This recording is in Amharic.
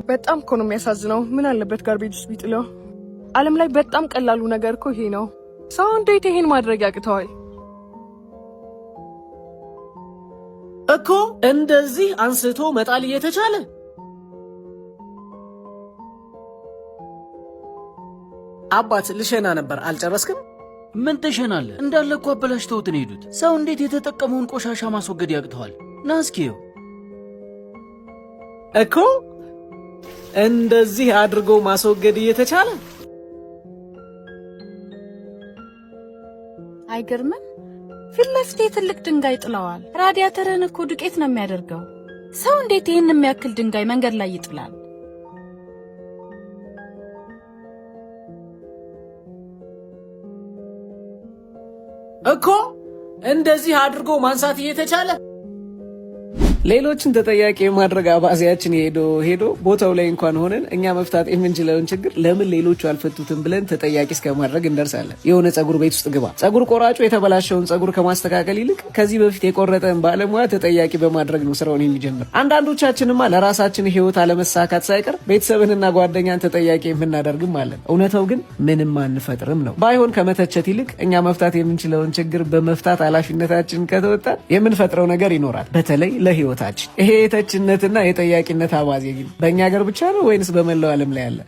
በጣም እኮ ነው የሚያሳዝነው። ምን አለበት ጋርቤጅ ውስጥ ቢጥለው? ዓለም ላይ በጣም ቀላሉ ነገር እኮ ይሄ ነው። ሰው እንዴት ይሄን ማድረግ ያቅተዋል? እኮ እንደዚህ አንስቶ መጣል እየተቻለ አባት ልሸና ነበር። አልጨረስክም? ምን ትሸናለህ? እንዳለ እኮ አበላሽተውት ነው የሄዱት። ሰው እንዴት የተጠቀመውን ቆሻሻ ማስወገድ ያቅተዋል? ና እስኪው። እኮ እንደዚህ አድርጎ ማስወገድ እየተቻለ አይገርምም? ፊት ለፊቴ ትልቅ ድንጋይ ጥለዋል። ራዲያተርን እኮ ዱቄት ነው የሚያደርገው። ሰው እንዴት ይህን የሚያክል ድንጋይ መንገድ ላይ ይጥላል? እኮ እንደዚህ አድርጎ ማንሳት እየተቻለ ሌሎችን ተጠያቂ የማድረግ አባዜያችን ሄዶ ቦታው ላይ እንኳን ሆነን እኛ መፍታት የምንችለውን ችግር ለምን ሌሎቹ አልፈቱትም ብለን ተጠያቂ እስከማድረግ እንደርሳለን። የሆነ ጸጉር ቤት ውስጥ ግባ። ጸጉር ቆራጩ የተበላሸውን ጸጉር ከማስተካከል ይልቅ ከዚህ በፊት የቆረጠን ባለሙያ ተጠያቂ በማድረግ ነው ስራውን የሚጀምር። አንዳንዶቻችንማ ለራሳችን ህይወት አለመሳካት ሳይቀር ቤተሰብንና ጓደኛን ተጠያቂ የምናደርግም አለን። እውነታው ግን ምንም አንፈጥርም ነው። ባይሆን ከመተቸት ይልቅ እኛ መፍታት የምንችለውን ችግር በመፍታት ኃላፊነታችንን ከተወጣን የምንፈጥረው ነገር ይኖራል። በተለይ ለህይወት ይሄ የተችነትና የጠያቂነት አባዜ ግን በእኛ ሀገር ብቻ ነው ወይንስ በመላው ዓለም ላይ አለ?